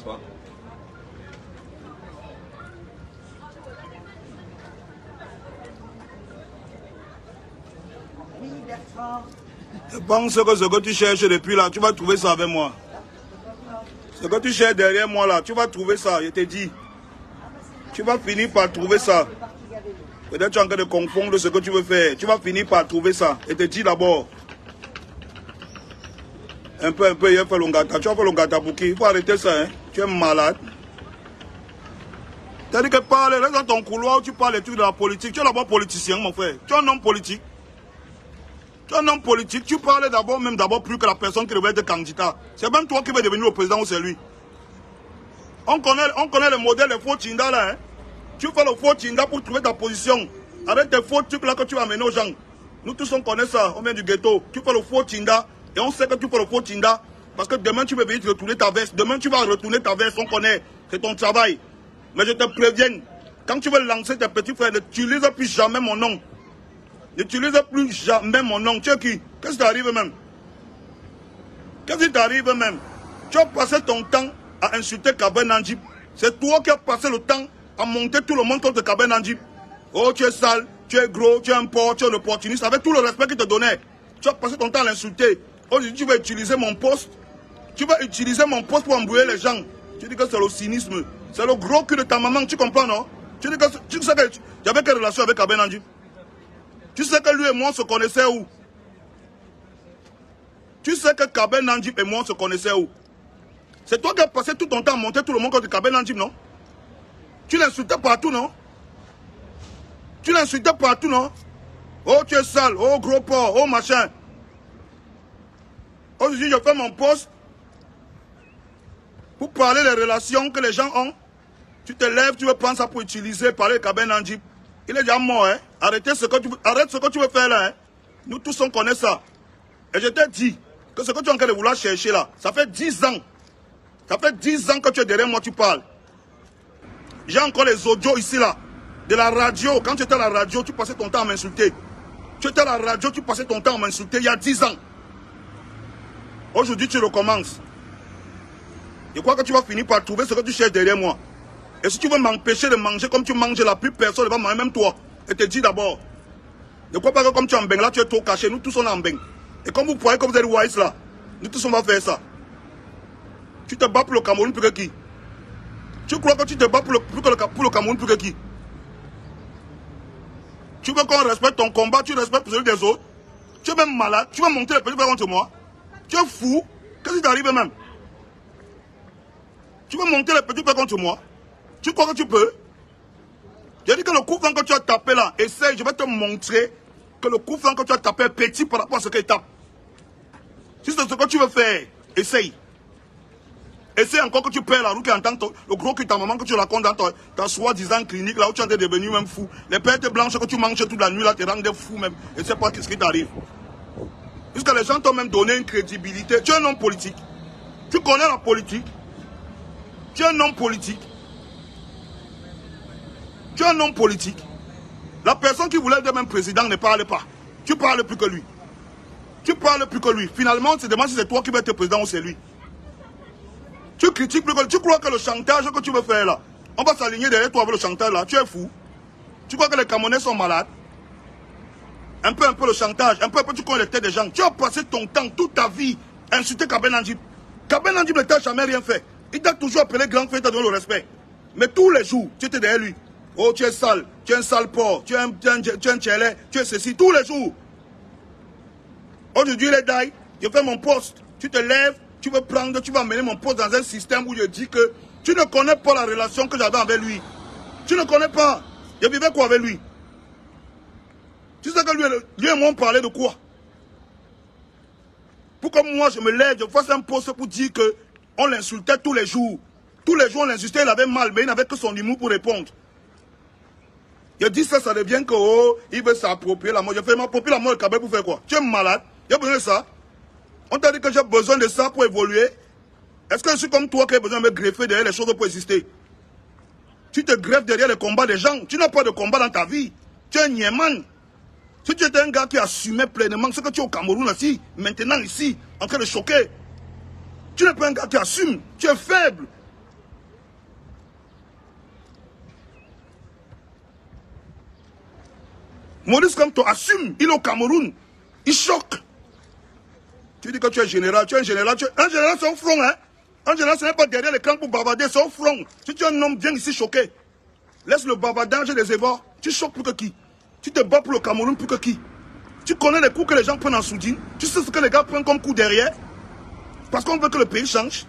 pas. Oui, Bertrand. Je pense que ce que tu cherches depuis là, tu vas trouver ça avec moi. Ce que tu cherches derrière moi là, tu vas trouver ça, je te dis. Tu vas finir par trouver ça. Peut-être tu es en train de confondre ce que tu veux faire. Tu vas finir par trouver ça. Je te dis d'abord. Un peu, il a fait l'ongata. Tu as fait l'ongata pour qui? Il faut arrêter ça, hein. Tu es malade. Tu as dit que parle, reste dans ton couloir où tu parles des trucs de la politique. Tu es d'abord politicien, mon frère. Tu es un homme politique. Tu es un homme politique. Tu parles d'abord, même d'abord plus que la personne qui devait être candidat. C'est même toi qui vas devenir le président ou c'est lui. On connaît le modèle des faux Tinda là, hein. Tu fais le faux Tinda pour trouver ta position. Arrête tes faux trucs là que tu vas amener aux gens. Nous tous on connaît ça, on vient du ghetto. Tu fais le faux Tinda et on sait que tu fais le faux Tinda parce que demain tu vas venir te retourner ta veste. Demain tu vas retourner ta veste, on connaît. C'est ton travail. Mais je te préviens, quand tu veux lancer tes petits frères, n'utilise plus jamais mon nom. N'utilise plus jamais mon nom. Tu es qui? Qu'est-ce qui t'arrive même? Qu'est-ce qui t'arrive même? Tu as passé ton temps à insulter Kabé Nandjip. C'est toi qui as passé le temps à monter tout le monde contre Kabé Nandjip. Oh, tu es sale, tu es gros, tu es un porc, tu es un opportuniste. Avec tout le respect qu'il te donnait, tu as passé ton temps à l'insulter. Aujourd'hui, tu vas utiliser mon poste. Tu vas utiliser mon poste pour embrouiller les gens. Tu dis que c'est le cynisme. C'est le gros cul de ta maman, tu comprends, non? Tu dis que tu sais que j'avais quelle relation avec Kabé Nandjip? Tu sais que lui et moi on se connaissait où? Tu sais que Kabé Nandjip et moi on se connaissait où? C'est toi qui as passé tout ton temps à monter tout le monde contre Kabé Nandjip, non? Tu l'insultais partout, non? Tu l'insultais partout, non? Oh, tu es sale, oh, gros porc, oh, machin. Aujourd'hui, je fais mon poste pour parler des relations que les gens ont. Tu te lèves, tu veux prendre ça pour utiliser, parler de Kabé Nandjip. Il est déjà mort, hein? Arrête ce que tu veux faire là, hein? Nous tous, on connaît ça. Et je t'ai dit que ce que tu es en train de vouloir chercher là, ça fait 10 ans. Ça fait 10 ans que tu es derrière moi, tu parles. J'ai encore les audios ici là. De la radio. Quand tu étais à la radio, tu passais ton temps à m'insulter. Tu étais à la radio, tu passais ton temps à m'insulter il y a 10 ans. Aujourd'hui, tu recommences. Je crois que tu vas finir par trouver ce que tu cherches derrière moi. Et si tu veux m'empêcher de manger comme tu manges là, plus personne ne va manger, même toi. Et te dis d'abord. Ne crois pas que comme tu es en beng là, tu es trop caché. Nous tous on est en beng. Et comme vous croyez que vous êtes wise là, nous tous on va faire ça. Tu te bats pour le Cameroun plus que qui? Tu crois que tu te bats pour le Cameroun plus que qui? Tu veux qu'on respecte ton combat, tu respectes celui des autres. Tu es même malade, tu vas monter les petits frères contre moi. Tu es fou. Qu'est-ce qui t'arrive même? Tu vas monter les petits frères contre moi. Tu crois que tu peux? J'ai dit que le coup franc que tu as tapé là, essaye, je vais te montrer que le coup franc que tu as tapé est petit par rapport à ce qu'il tape. Si c'est ce que tu veux faire, essaye. Essaye encore que tu perds la roue qui entend le gros cul de ta maman que tu racontes dans ta soi-disant clinique là où tu es en train de devenir même fou. Les pertes blanches que tu manges toute la nuit là te rendent fou même. Et c'est pas ce qui t'arrive. Puisque les gens t'ont même donné une crédibilité. Tu es un homme politique. Tu connais la politique. Tu es un homme politique. Tu es un homme politique. La personne qui voulait être même président ne parle pas. Tu parles plus que lui. Tu parles plus que lui. Finalement, on se demande si c'est toi qui vas être président ou c'est lui. Tu critiques plus que lui. Tu crois que le chantage que tu veux faire là, on va s'aligner derrière toi avec le chantage là. Tu es fou. Tu crois que les Camerounais sont malades? Un peu le chantage. Un peu, tu connais les têtes des gens. Tu as passé ton temps, toute ta vie, à insulter Kabé Nandjip. Kabé Nandjip ne t'a jamais rien fait. Il t'a toujours appelé grand frère, il t'a donné le respect. Mais tous les jours, tu étais derrière lui. Oh, tu es sale, tu es un sale porc, tu es un tchelé, tu es ceci, tous les jours. Aujourd'hui, il est d'ailleurs, je fais mon poste. Tu te lèves, tu veux prendre, tu vas amener mon poste dans un système où je dis que tu ne connais pas la relation que j'avais avec lui. Tu ne connais pas. Je vivais quoi avec lui? Tu sais que lui et moi on parlait de quoi? Pour que moi je me lève, je fasse un poste pour dire que on l'insultait tous les jours. Tous les jours on l'insultait, il avait mal, mais il n'avait que son humour pour répondre. Je dis ça, ça devient que oh, il veut s'approprier la mort. Je fais m'approprier la mort de Kabé pour faire quoi? Tu es malade? J'ai besoin de ça. On t'a dit que j'ai besoin de ça pour évoluer. Est-ce que je suis comme toi qui as besoin de me greffer derrière les choses pour exister? Tu te greffes derrière les combats des gens. Tu n'as pas de combat dans ta vie. Tu es un niéman. Si tu étais un gars qui assumait pleinement ce que tu es au Cameroun aussi, maintenant ici, en train de choquer, tu n'es pas un gars qui assume. Tu es faible. Maurice Kamto assume, il est au Cameroun. Il choque. Tu dis que tu es général, un général c'est un front, hein. Un général, ce n'est pas derrière l'écran pour bavarder, c'est un front. Si tu es un homme, viens ici choqué. Laisse le bavardage et les évors. Tu choques plus que qui? Tu te bats pour le Cameroun plus que qui? Tu connais les coups que les gens prennent en soudine? Tu sais ce que les gars prennent comme coup derrière? Parce qu'on veut que le pays change.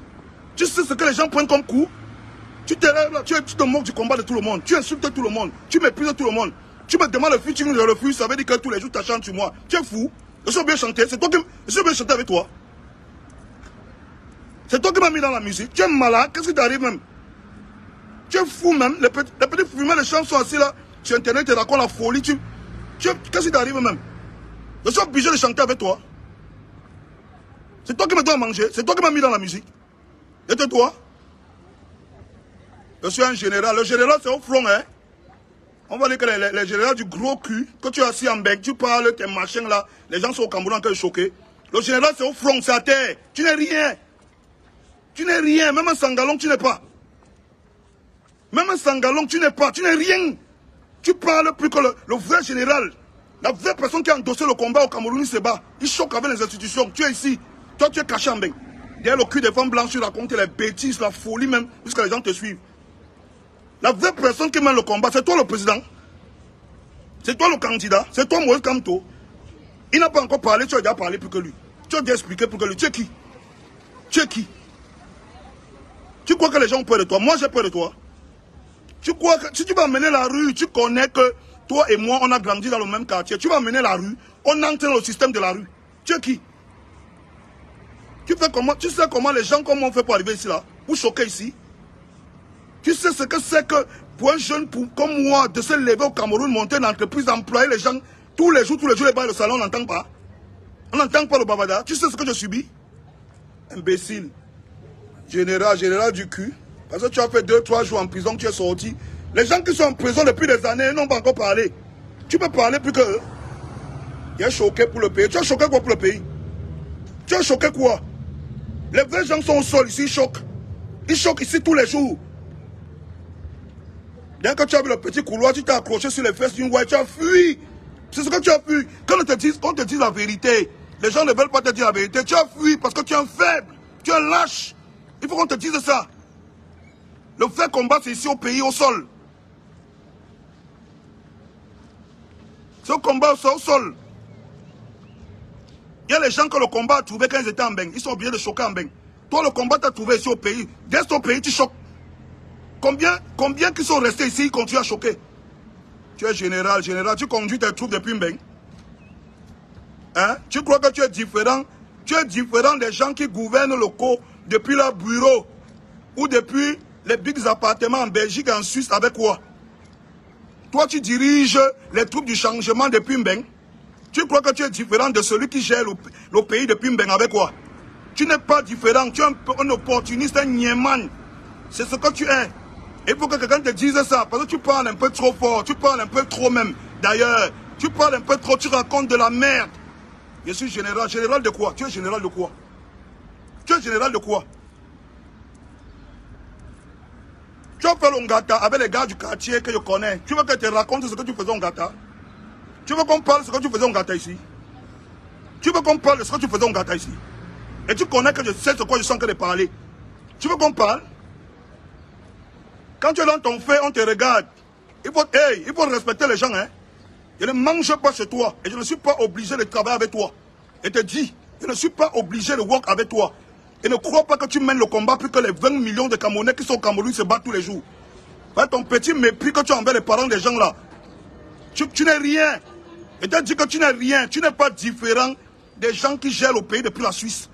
Tu sais ce que les gens prennent comme coup? Tu te lèves là, tu te moques du combat de tout le monde. Tu insultes tout le monde. Tu méprises tout le monde. Tu me demandes le featuring, je refuse. Ça veut dire que tous les jours, tu chantes sur moi. Tu es fou. Je suis bien chanté. C'est toi qui... Je suis bien chanté avec toi. C'est toi qui m'as mis dans la musique. Tu es malade. Qu'est-ce qui t'arrive même? Tu es fou même. Les petits fumeurs, les chansons assis là. Sur Internet, tu racontes la folie. Qu'est-ce qui t'arrive même? Je suis obligé de chanter avec toi. C'est toi qui me dois manger. C'est toi qui m'as mis dans la musique. Et toi? Je suis un général. Le général, c'est au front, hein. On va dire que les généraux du gros cul, que tu es assis en bec, tu parles, tes machins là, les gens sont au Cameroun encore choqués. Le général, c'est au front, c'est à terre. Tu n'es rien. Tu n'es rien. Même un sangalon, tu n'es pas. Même un sangalon, tu n'es pas. Tu n'es rien. Tu parles plus que le vrai général. La vraie personne qui a endossé le combat au Cameroun, il se bat. Il choque avec les institutions. Tu es ici. Toi, tu es caché en bec. Derrière le cul des femmes blanches, tu racontes les bêtises, la folie même, jusqu'à les gens te suivent. La vraie personne qui mène le combat, c'est toi le président. C'est toi le candidat. C'est toi Maurice Kamto. Il n'a pas encore parlé, tu as déjà parlé plus que lui. Tu as déjà expliqué plus que lui. Tu es qui? Tu es qui? Tu crois que les gens ont peur de toi? Moi, j'ai peur de toi. Tu crois que si tu vas mener la rue, tu connais que toi et moi, on a grandi dans le même quartier. Tu vas mener la rue, on entre dans le système de la rue. Tu es qui? Tu sais comment les gens, comment on fait pour arriver ici là? Pour choquer ici? Tu sais ce que c'est que pour un jeune comme moi de se lever au Cameroun, monter une entreprise, employer les gens tous les jours, les balles au salon, on n'entend pas. On n'entend pas le bavada. Tu sais ce que je subis? Imbécile. Général du cul. Parce que tu as fait 2-3 jours en prison, tu es sorti. Les gens qui sont en prison depuis des années n'ont pas encore parlé. Tu peux parler plus que eux. Il est choqué pour le pays. Tu as choqué quoi pour le pays? Tu as choqué quoi? Les vrais gens sont au sol ici, ils choquent. Ils choquent ici tous les jours. Dès que tu as vu le petit couloir, tu t'es accroché sur les fesses d'une voie, tu as fui. C'est ce que tu as fui. Quand on te dit la vérité, les gens ne veulent pas te dire la vérité. Tu as fui parce que tu es un faible, tu es un lâche. Il faut qu'on te dise ça. Le vrai combat, c'est ici au pays, au sol. C'est au combat, c'est au sol. Il y a les gens que le combat a trouvé quand ils étaient en Beng. Ils sont obligés de choquer en Beng. Toi, le combat, tu as trouvé ici au pays. Dès ton pays, tu choques. Combien qui sont restés ici, ils continuent à choquer? Tu es général, tu conduis tes troupes depuis Mbeng. Hein? Tu crois que tu es différent? Tu es différent des gens qui gouvernent locaux depuis leur bureau ou depuis les big appartements en Belgique et en Suisse avec quoi? Toi, tu diriges les troupes du changement depuis Mbeng. Tu crois que tu es différent de celui qui gère le pays depuis Mbeng avec quoi? Tu n'es pas différent, tu es un opportuniste, un niéman. C'est ce que tu es. Il faut que quelqu'un te dise ça, parce que tu parles un peu trop fort, tu parles un peu trop même. D'ailleurs, tu parles un peu trop, tu racontes de la merde. Je suis général. Général de quoi? Tu es général de quoi? Tu es général de quoi? Tu as fait l'Ongata avec les gars du quartier que je connais. Tu veux que je te raconte ce que tu faisais en Ngata? Tu veux qu'on parle de ce que tu faisais en Ngata ici? Tu veux qu'on parle de ce que tu faisais en Ngata ici? Et tu connais que je sais ce quoi je suis en train de parler. Tu veux qu'on parle? Quand tu es dans ton fait, on te regarde. Il faut respecter les gens. Hein? Je ne mange pas chez toi. Et je ne suis pas obligé de travailler avec toi. Et te dis, je ne suis pas obligé de work avec toi. Et ne crois pas que tu mènes le combat plus que les 20 millions de Camerounais qui sont au Cameroun se battent tous les jours. Par ton petit mépris que tu as envers les parents des gens là. Tu n'es rien. Et te dis que tu n'es rien. Tu n'es pas différent des gens qui gèrent le pays depuis la Suisse.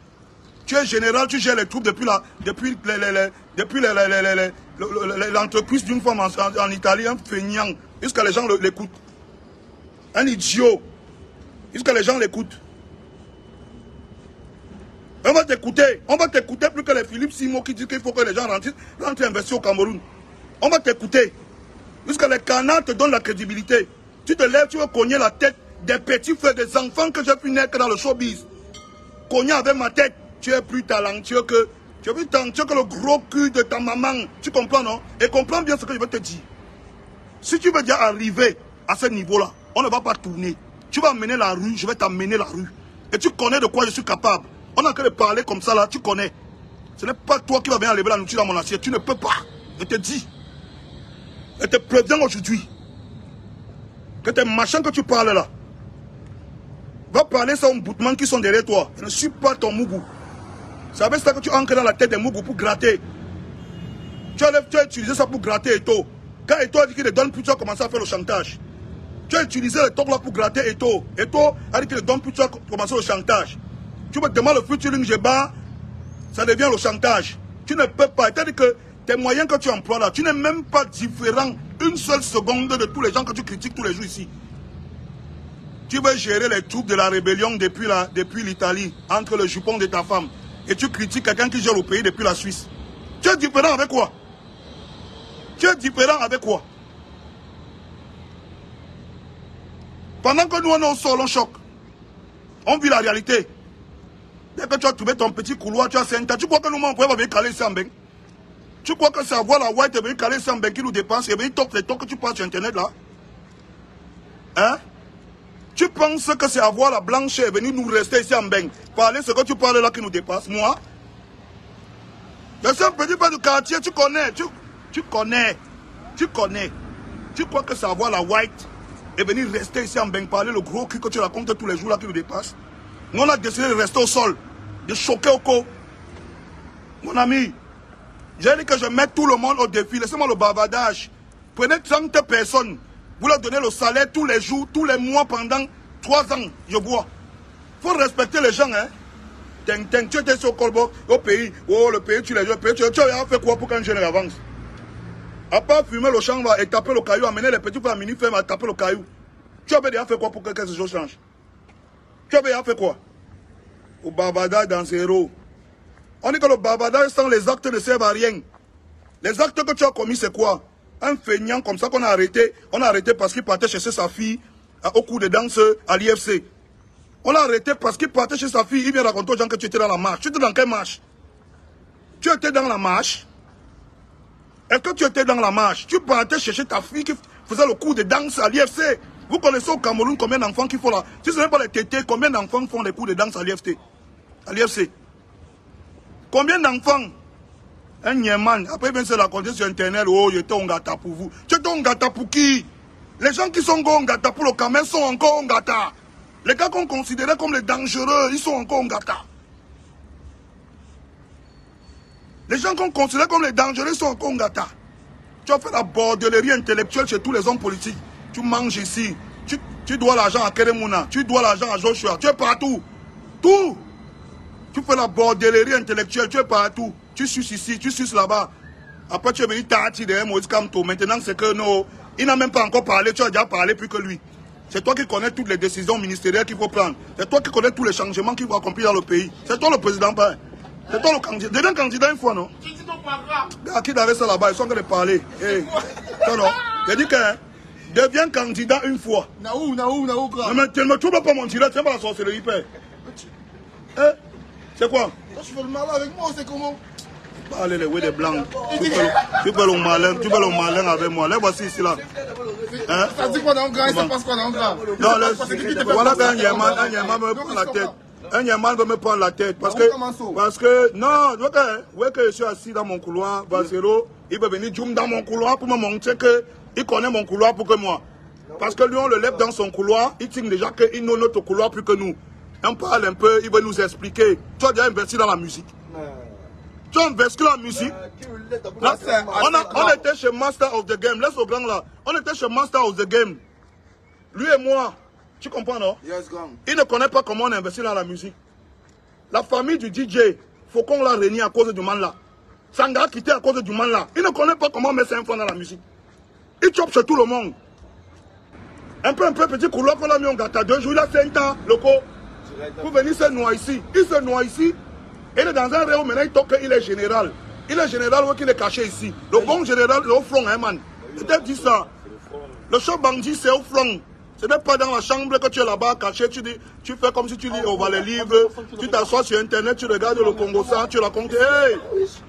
Tu es général, tu gères les troupes depuis l'entreprise d'une femme en Italie, un feignant, jusqu'à les gens l'écoutent. Un idiot, jusqu'à les gens l'écoutent. On va t'écouter plus que les Philippe Simo qui disent qu'il faut que les gens rentrent investir au Cameroun. On va t'écouter. Jusqu'à les canards te donnent la crédibilité. Tu te lèves, tu vas cogner la tête des petits frères, des enfants que j'ai pu naître dans le showbiz. Cogner avec ma tête. Tu es plus talentueux que le gros cul de ta maman. Tu comprends, non? Et comprends bien ce que je veux te dire. Si tu veux déjà arriver à ce niveau-là, on ne va pas tourner. Tu vas mener la rue, je vais t'amener la rue. Et tu connais de quoi je suis capable. On a qu'à parler comme ça là, tu connais. Ce n'est pas toi qui vas venir enlever la nourriture dans mon assiette. Tu ne peux pas. Je te dis. Je te préviens aujourd'hui. Que tes machins que tu parles là. Va parler ça aux boutmans qui sont derrière toi. Je ne suis pas ton mougou. C'est avec ça que tu ancres dans la tête des mougou pour gratter. Tu as utilisé ça pour gratter Eto. Quand Eto a dit qu'il ne donne plus, tu as commencé à faire le chantage. Tu as utilisé le toc là pour gratter Eto. Eto a dit qu'il ne donne plus, tu as commencé le chantage. Tu me demandes le featuring Jeba, ça devient le chantage. Tu ne peux pas. C'est-à-dire que tes moyens que tu emploies là, tu n'es même pas différent une seule seconde de tous les gens que tu critiques tous les jours ici. Tu veux gérer les troupes de la rébellion depuis l'Italie, entre le jupon de ta femme, et tu critiques quelqu'un qui gère le pays depuis la Suisse. Tu es différent avec quoi? Tu es différent avec quoi? Pendant que nous on est au sol, on choque. On vit la réalité. Dès que tu as trouvé ton petit couloir, tu as 5 ans, tu crois que nous on pouvait venir caler ça en bain? Tu crois que c'est avoir la white et venir caler ça en bain qui nous dépasse et venir top les tocs que tu passes sur internet là? Hein? Tu penses que c'est avoir la blanche et venir nous rester ici en bain? Parler ce que tu parles là qui nous dépasse, moi? Je suis un petit peu du quartier, tu connais, tu connais. Tu crois que c'est avoir la white et venir rester ici en bain, parler le gros cul que tu racontes tous les jours là qui nous dépasse? Nous on a décidé de rester au sol, de choquer au co. Mon ami, j'ai dit que je mets tout le monde au défi, laissez-moi le bavardage. Prenez 30 personnes, vous leur donnez le salaire tous les jours, tous les mois pendant 3 ans, je vois. Il faut respecter les gens, hein. Tu étais sur Colbo, au pays, oh le pays, tu les joues, tu as fait quoi pour qu'un jeune avance? À part fumer le champ et taper le caillou, amener les petits pour la mini-ferme à taper le caillou. Tu avais déjà fait quoi pour que quelque chose change? Tu avais déjà fait quoi? Au barbadage dans zéro. On dit que le barbadage sans les actes ne servent à rien. Les actes que tu as commis, c'est quoi? Un feignant comme ça qu'on a arrêté. On a arrêté parce qu'il partait chercher sa fille au cours de danse à l'IFC. On l'a arrêté parce qu'il partait chez sa fille. Il vient raconter aux gens que tu étais dans la marche. Tu étais dans quelle marche? Tu étais dans la marche? Est-ce que tu étais dans la marche? Tu partais chercher ta fille qui faisait le cours de danse à l'IFC. Vous connaissez au Cameroun combien d'enfants qui font là? Si ce n'est pas les tétés, combien d'enfants font des cours de danse à l'IFC? Combien d'enfants? Un Niéman. Après, il vient se raconter sur Internet. Oh, j'étais Ongata pour vous. Tu étais Ongata pour qui? Les gens qui sont Ongata pour le Cameroun sont encore Ongata. Les gars qu'on considérait comme les dangereux, ils sont encore Ongata. Les gens qu'on considère comme les dangereux, ils sont encore Ongata. Tu as fait la bordellerie intellectuelle chez tous les hommes politiques. Tu manges ici. Tu dois l'argent à Keremouna. Tu dois l'argent à Joshua. Tu es partout. Tout. Tu fais la bordellerie intellectuelle. Tu es partout. Tu suces ici. Tu suces là-bas. Après, tu es venu Tati derrière Moïse Kamto. Maintenant, c'est que non. Il n'a même pas encore parlé. Tu as déjà parlé plus que lui. C'est toi qui connais toutes les décisions ministérielles qu'il faut prendre. C'est toi qui connais tous les changements qu'il faut accomplir dans le pays. C'est toi le président. C'est toi le candidat. Deviens candidat une fois, non? À qui avait ça là-bas? Ils sont en train de parler. Hey. Non. J'ai dit que deviens candidat une fois. Naou, quoi. Mais tu ne me trouves pas mon tirage, c'est pas la sorcellerie, père. C'est quoi? Tu fais le malin avec moi, c'est comment? Allez, les des blancs. Tu fais le malin avec moi. Les voici ici là. Hein? Ça dit quoi dans le grand? Il se passe quoi dans le grand? Non, voilà qu'un Yéman me prend la tête. Un Yéman veut me prendre la tête. Parce que, non, ouais que je suis assis dans mon couloir, Vasero, il veut venir zoom dans mon couloir pour me montrer qu'il connaît mon couloir plus que moi. Parce que lui, on le lève dans son couloir, il tient déjà qu'il know notre couloir plus que nous. On parle un peu, il veut nous expliquer. Tu as déjà investi dans la musique. Tu as investi dans la musique. Là, on était chez Master of the Game. Laisse au grand là. On était chez Master of the Game. Lui et moi. Tu comprends, non? Yes, il ne connaît pas comment on investit dans la musique. La famille du DJ, faut qu'on l'a régné à cause du man là. Sanga a quitté à cause du man là. Il ne connaît pas comment mettre 5 francs dans la musique. Il chope chez tout le monde. Un peu, petit couloir qu'on a mis en gâteau. 2 jours, il a 5 ans, le co. Pour venir se noyer ici. Il se noie ici. Il est dans un réseau, maintenant il toque qu'il est général. Il est général ou qu'il est caché ici. Le bon général, le au front, hein, man. Je t'ai dit ça. Le chef bandit, c'est au front. Ce n'est pas dans la chambre que tu es là-bas caché, tu fais comme si tu lis on va les livres, tu t'assois sur internet, tu regardes le Congo ça, tu racontes, hey,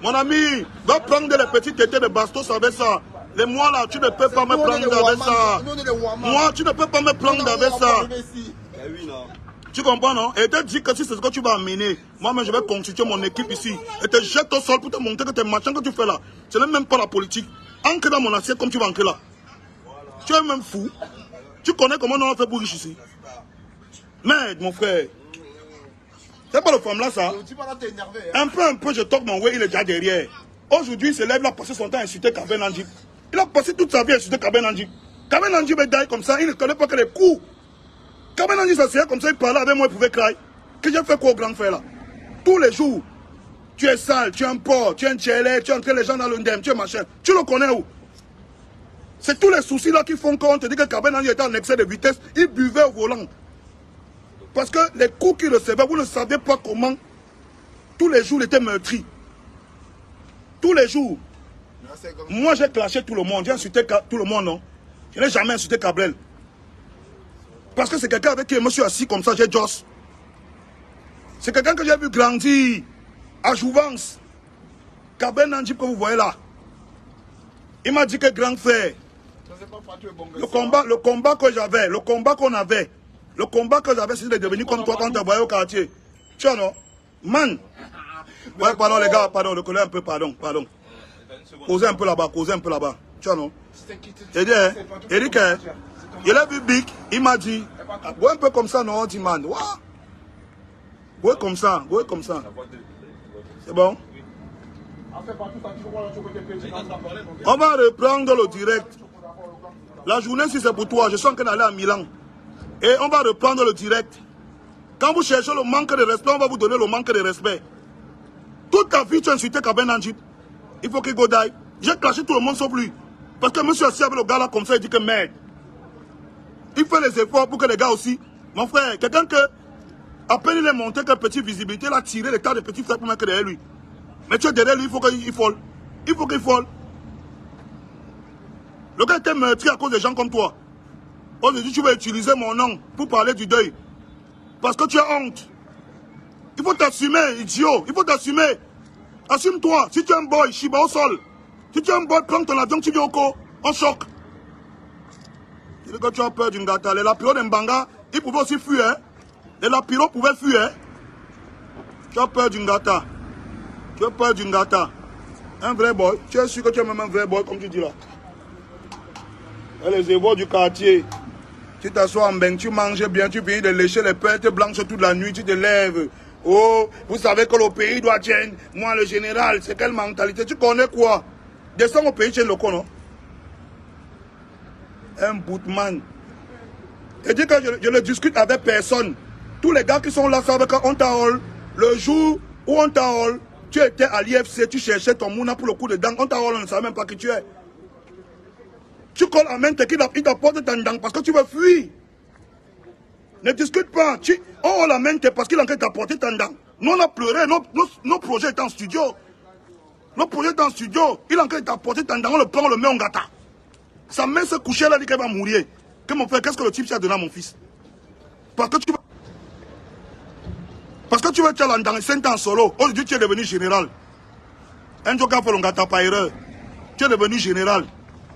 mon ami, va prendre les petites tétés de bastos avec ça. Les mois là, tu ne peux pas me prendre avec ça. Moi, tu ne peux pas me prendre avec ça. Tu comprends, non? Et te dis que si c'est ce que tu vas amener, moi-même, je vais constituer mon équipe ici. Et te jette au sol pour te montrer que tes machins que tu fais là, ce n'est même pas la politique. Ancre dans mon assiette comme tu vas ancrer là. Tu es même fou. Tu connais comment on a fait pour riche ici? Merde, mon frère. C'est pas le femme là, ça? Un peu, je toque mon way, il est déjà derrière. Aujourd'hui, il se lève, il a passé son temps à insulter Kabé Nandjib. Il a passé toute sa vie à insulter Kabé Nandjib. Kabé Nandjib est d'ailleurs comme ça, il ne connaît pas que les coups. Kabé Nandjib s'asseyait comme ça, il parlait avec moi, il pouvait crier. Que j'ai fait quoi au grand frère là? Tous les jours, tu es sale, tu es un porc, tu es un tchélé, tu entraînes les gens dans l'undem, tu es machin. Tu le connais où? C'est tous les soucis là qui font qu'on te dit que Kabé Nandjib était en excès de vitesse, il buvait au volant. Parce que les coups qu'il recevait, vous ne savez pas comment, tous les jours, il était meurtri. Tous les jours. Moi, j'ai clashé tout le monde. J'ai insulté tout le monde, non? Je n'ai jamais insulté Cabrel. Parce que c'est quelqu'un avec qui je me suis assis comme ça, j'ai Joss. C'est quelqu'un que j'ai vu grandir à Jouvence. Kabé Nandjib que vous voyez là. Il m'a dit que grand frère, le combat que j'avais, le combat qu'on avait, c'était de devenir comme toi quand tu as voyé au quartier. Tu vois, non? Man. Ouais, pardon les gars, pardon, le collègue un peu, pardon. Causez un peu là-bas, Tu vois, non? Il dit que, il a vu Big, il m'a dit, go un peu comme ça, non, dit man. Go comme ça. C'est bon? On va reprendre le direct. La journée, si c'est pour toi, je sens qu'on allait à Milan. Et on va reprendre le direct. Quand vous cherchez le manque de respect, on va vous donner le manque de respect. Toute ta vie, tu as insulté Kabé Nandjib. Il faut qu'il go die. J'ai clashé tout le monde sauf lui. Parce que monsieur assis avec le gars là comme ça, il dit que merde. Il fait les efforts pour que les gars aussi. Mon frère, quelqu'un que, à peine il est monté que petite visibilité, il a tiré les tas de petits frères pour mettre derrière lui. Mais tu es derrière lui, il faut qu'il folle. Il faut qu'il folle. Le gars était meurtri à cause des gens comme toi. Aujourd'hui, tu vas utiliser mon nom pour parler du deuil. Parce que tu as honte. Il faut t'assumer, idiot. Il faut t'assumer. Assume-toi. Si tu es un boy, Shiba au sol. Si tu es un boy, prends ton avion, tu viens au co. En choc. Tu dis que tu as peur d'une gata. Les lapiros d'Mbanga, ils pouvaient aussi fuir. Hein? Les lapiros pouvaient fuir. Hein? Tu as peur d'une gata. Un vrai boy. Tu es sûr que tu es même un vrai boy, comme tu dis là. Et les évaux du quartier. Tu t'assois en bain, tu manges bien, tu finis de lécher les pêtes blanches toute la nuit, tu te lèves. Oh, vous savez que le pays doit tenir. Moi, le général, c'est quelle mentalité? Tu connais quoi? Descends au pays, tu es le con, non? Un bootman. Et dis que je ne discute avec personne. Tous les gars qui sont là savent qu'on t'a hall. Le jour où on t'a hall, tu étais à l'IFC, tu cherchais ton mouna pour le coup de dent. On t'a hall, on ne savait même pas qui tu es. Tu colles à main, il t'apporte ta dent parce que tu veux fuir. Ne discute pas. On la main parce qu'il a envie d'apporter ta dent. Nous on a pleuré, nos projets étaient en studio. Il a envie d'apporter ta dent, on le prend, on le met en gâta. Sa main se couchait là, dit qu'elle va mourir. Que mon frère, qu'est-ce que le type a donné à mon fils? Parce que tu veux être dans 5 ans solo. Aujourd'hui, tu es devenu général. Un jour, quand on gâta par erreur, tu es devenu général.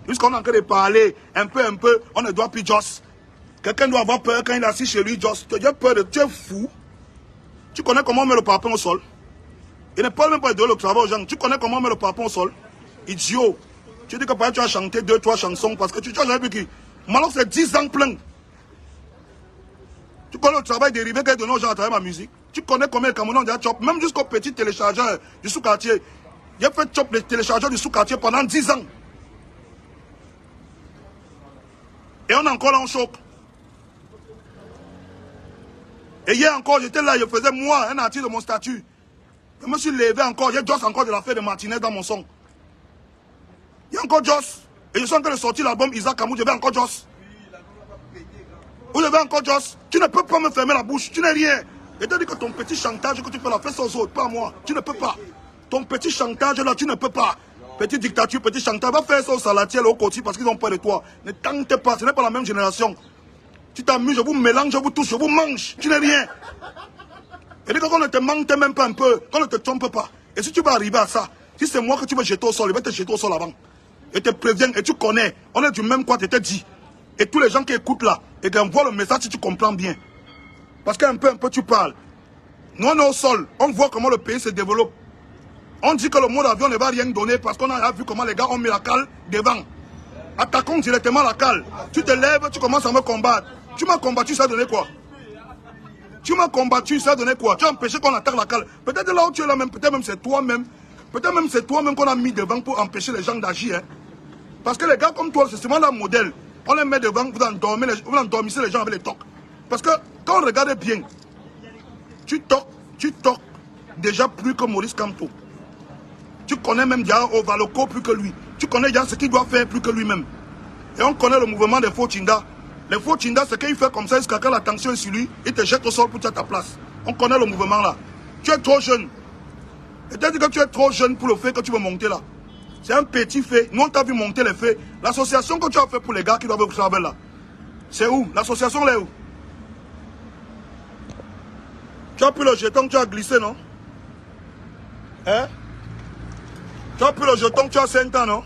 Puisqu'on est en train de parler un peu, on ne doit plus Joss. Quelqu'un doit avoir peur quand il est assis chez lui, Joss. Tu as peur de... Tu es fou. Tu connais comment on met le parpaing au sol? Il ne parle même pas de le travail aux gens. Tu connais comment on met le parpaing au sol? Idiot. Tu dis que par exemple, tu as chanté 2-3 chansons parce que tu as jamais vu qui. Maintenant, c'est 10 ans plein. Tu connais le travail dérivé que de nos gens à travers ma musique. Tu connais combien de Camerounais ont déjà chop. Même jusqu'au petit téléchargeur du sous-quartier. J'ai fait chop les téléchargeurs du sous-quartier pendant 10 ans. Et on est encore là en choc. Et hier encore, j'étais là, je faisais moi un article de mon statut. Je me suis levé encore, j'ai Joss encore de la fête de Martinez dans mon son. Il y a encore Joss. Et je suis en train de sortir l'album Isaac Kamou, je vais encore Joss. Vous avez encore Joss. Tu ne peux pas me fermer la bouche, tu n'es rien. Et te dis que ton petit chantage que tu fais là, fais ça aux autres, pas moi. Tu ne peux pas. Ton petit chantage là, tu ne peux pas. Petite dictature, petit chantage, va faire ça au salatiel, au côté parce qu'ils ont peur de toi. Ne tente pas, ce n'est pas la même génération. Tu t'amuses, je vous mélange, je vous touche, je vous mange, tu n'es rien. Et dis qu'on ne te mente même pas un peu, qu'on ne te trompe pas. Et si tu vas arriver à ça, si c'est moi que tu veux jeter au sol, il va te jeter au sol avant. et te prévient, et tu connais. On est du même quoi, tu t'es dit. Et tous les gens qui écoutent là, et qui envoient le message si tu comprends bien. Parce qu'un peu, tu parles. Nous, on est au sol. On voit comment le pays se développe. On dit que le mot d'avion ne va rien donner parce qu'on a vu comment les gars ont mis la cale devant. Attaquons directement la cale. Tu te lèves, tu commences à me combattre. Tu m'as combattu, ça a donné quoi? Tu m'as combattu, ça a donné quoi? Tu as empêché qu'on attaque la cale. Peut-être là où tu es là même, peut-être même c'est toi-même. Peut-être même c'est toi-même qu'on a mis devant pour empêcher les gens d'agir. Hein. Parce que les gars comme toi, c'est seulement la modèle. On les met devant, vous endormissez les gens avec les tocs. Parce que quand on regarde bien, tu toques déjà plus que Maurice Kamto. Tu connais même déjà Ovaloco plus que lui. Tu connais déjà ce qu'il doit faire plus que lui-même. Et on connaît le mouvement des faux Tinda. Les faux Tinda, c'est qu'il fait comme ça jusqu'à quand la tension est sur lui, il te jette au sol pour te ta place. On connaît le mouvement là. Tu es trop jeune. Et tu as dit que tu es trop jeune pour le fait que tu veux monter là. C'est un petit fait. Nous, on t'a vu monter les faits. L'association que tu as fait pour les gars qui doivent vous là, c'est où? L'association là est où? Tu as pris le jeton, tu as glissé, non? Hein? Tu as pris le jeton, tu as 5 ans, non?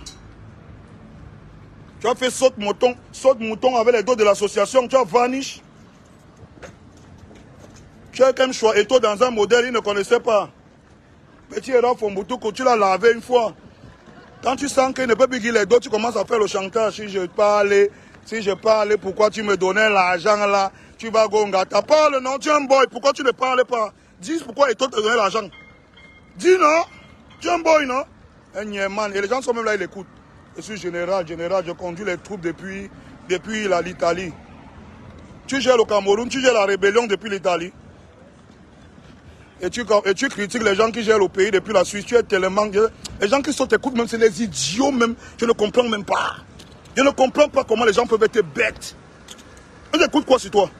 Tu as fait saute-mouton avec les dos de l'association, tu as vanish. Tu as quand même choisi toi dans un modèle, il ne connaissait pas. Petit Héros Fomboutou, tu l'as lavé une fois. Quand tu sens qu'il ne peut plus guider les dos, tu commences à faire le chantage. Si je parlais, pourquoi tu me donnais l'argent là? Tu vas gonga. T'as parlé, non? Tu es un boy, pourquoi tu ne parlais pas? Dis pourquoi et toi te donnait l'argent. Dis non? Tu es un boy, non? Et les gens sont même là, ils l'écoutent. Je suis général, je conduis les troupes depuis l'Italie. Tu gères le Cameroun, tu gères la rébellion depuis l'Italie. Et tu critiques les gens qui gèrent le pays depuis la Suisse. Tu es tellement... Les gens qui sont t'écoutent même, c'est des idiots même. Je ne comprends même pas. Je ne comprends pas comment les gens peuvent être bêtes. On écoute quoi sur toi?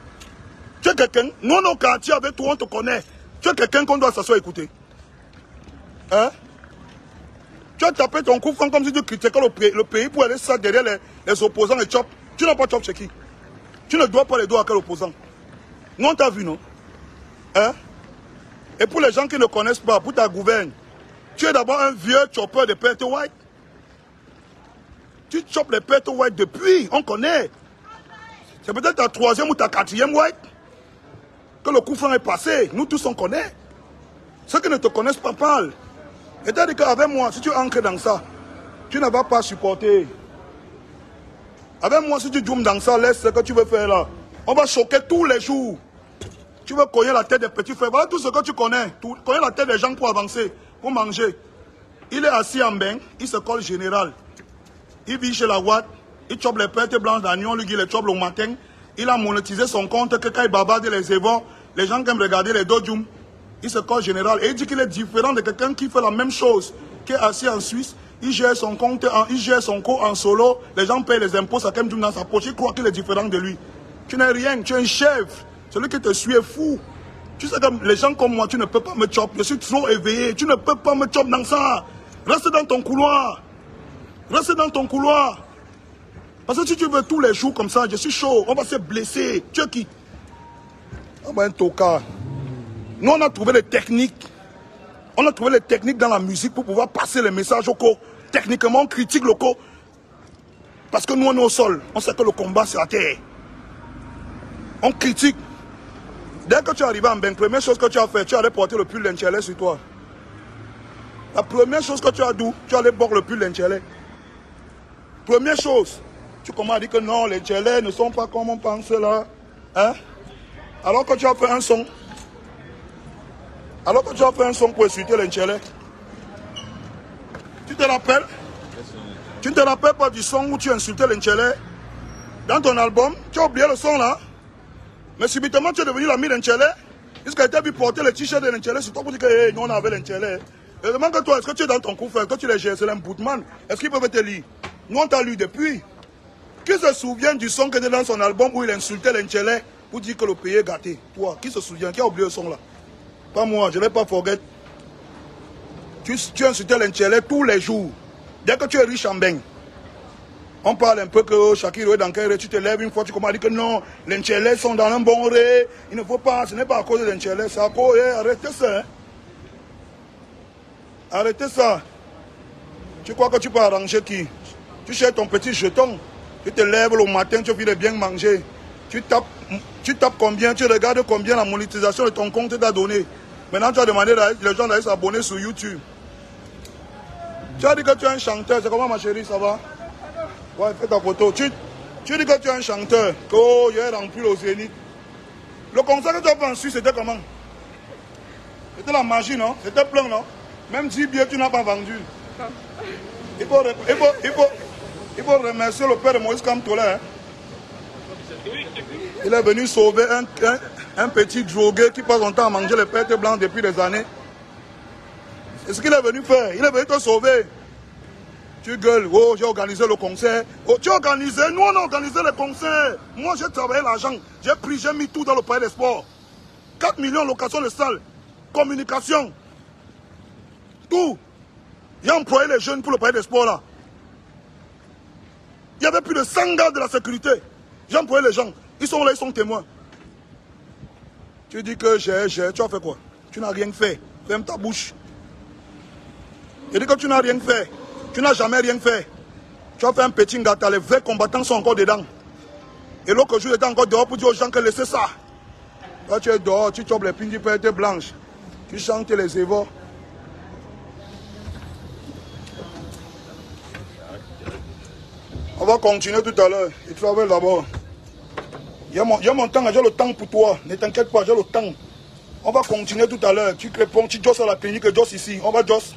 Tu es quelqu'un, nous, nos quartiers avec toi, on te connaît. Tu es quelqu'un qu'on doit s'asseoir écouter. Hein? Tu as tapé ton coup franc comme si tu critiquais le pays pour aller ça derrière les opposants et chop. Tu n'as pas chop chez qui? Tu ne dois pas les doigts à quel opposant? Nous, on t'a vu, non? Hein? Et pour les gens qui ne connaissent pas, pour ta gouverne, tu es d'abord un vieux chopper de Perte White. Tu chopes les Perte White depuis, on connaît. C'est peut-être ta 3e ou ta 4e White que le coup franc est passé. Nous tous, on connaît. Ceux qui ne te connaissent pas parlent. Et t'as dit qu'avec moi, si tu entres dans ça, tu ne vas pas supporter. Avec moi, si tu joues dans ça, laisse ce que tu veux faire là. On va choquer tous les jours. Tu veux cogner la tête des petits frères. Voilà tout ce que tu connais. Cogner la tête des gens pour avancer, pour manger. Il est assis en bain, il se colle général. Il vit chez la Watt, il chope les pertes blanches d'agneau, lui il les chope le matin. Il a monétisé son compte, que quand il bavarde les évents, les gens qui aiment regarder les dojums, il se colle général. Et il dit qu'il est différent de quelqu'un qui fait la même chose, qui est assis en Suisse. Il gère son compte, il gère son co en solo. Les gens payent les impôts, ça quand même dans sa poche. Il croit qu'il est différent de lui. Tu n'es rien, tu es un chef. Celui qui te suit est fou. Tu sais que les gens comme moi, tu ne peux pas me choper. Je suis trop éveillé. Tu ne peux pas me choper dans ça. Reste dans ton couloir. Reste dans ton couloir. Parce que si tu veux tous les jours comme ça, je suis chaud. On va se blesser. Tu es qui? On va un tocard. Nous, on a trouvé les techniques. On a trouvé les techniques dans la musique pour pouvoir passer les messages au corps. Techniquement, on critique le corps. Parce que nous, on est au sol. On sait que le combat, c'est à terre. On critique. Dès que tu es arrivé en bain, la première chose que tu as fait, tu as allé porter le pull d'Enchele sur toi. La première chose que tu as dit, tu as allé porter le pull d'Enchele. Première chose. Tu commences à dire que non, les Enchele ne sont pas comme on pense là. Hein? Alors que tu as fait un son. Alors que tu as fait un son pour insulter les Enchele. Tu te rappelles? Tu ne te rappelles pas du son où tu insultais les Enchele? Dans ton album, tu as oublié le son là? Mais subitement, tu es devenu l'ami d'Enchele. Jusqu'à tu as vu porter le t-shirt de l'Enchele sur toi pour dire que hey, nous on avait l'Enchele. Je demande que toi, est-ce que tu es dans ton coup frère, que tu les gères, c'est un bootman? Est-ce qu'ils peuvent te lire? Nous on t'a lu depuis. Qui se souvient du son qui était dans son album où il insultait l'Enchele pour dire que le pays est gâté? Toi, qui se souvient? Qui a oublié le son là? Pas moi, je ne vais pas forget. Tu insultais l'Enchele tous les jours. Dès que tu es riche en bain. On parle un peu que Shakiro est dans quel ré, tu te lèves une fois, tu commences à dire que non, les Enchele sont dans un bon ré, il ne faut pas, ce n'est pas à cause de l'Enchele, c'est à cause, arrêtez ça. Hein? Arrêtez ça. Tu crois que tu peux arranger qui? Tu cherches ton petit jeton. Tu te lèves le matin, tu finis de bien manger. Tu tapes combien, tu regardes combien la monétisation de ton compte t'a donné. Maintenant, tu as demandé les gens d'aller s'abonner sur YouTube. Tu as dit que tu es un chanteur. C'est comment, ma chérie, ça va? Ouais, fais ta photo. Tu dis que tu es un chanteur. Que oh, il est rempli au Zénith. Le concert que tu as fait en Suisse, c'était comment? C'était la magie, non? C'était plein, non? Même 10 billets, tu n'as pas vendu. Il faut remercier le père de Moïse Kamtola. Hein? Il est venu sauver un petit drogué qui passe son temps à manger les pêtes blancs depuis des années. C'est ce qu'il est venu faire. Il est venu te sauver. Tu gueules, oh, j'ai organisé le concert. Oh, tu as organisé, nous on a organisé le concert. Moi j'ai travaillé l'argent. J'ai mis tout dans le palais des sports. 4 millions de location de salles. Communication. Tout. J'ai employé les jeunes pour le palais des sports là. Il y avait plus de 100 gars de la sécurité. J'ai employé les gens. Ils sont là, ils sont témoins. Tu dis que tu as fait quoi? Tu n'as rien fait. Ferme ta bouche. Je dis que tu n'as rien fait. Tu n'as jamais rien fait. Tu as fait un petit gâteau. Les vrais combattants sont encore dedans. Et l'autre jour, j'étais encore dehors pour dire aux gens que laissez ça. Là, tu es dehors, tu chopes les pingues blanches. Tu chantes les évos. On va continuer tout à l'heure. Il travaille d'abord. Il y a mon temps, j'ai le temps pour toi. Ne t'inquiète pas, j'ai le temps. On va continuer tout à l'heure. Tu réponds, tu josses à la clinique, josse ici. On va josse.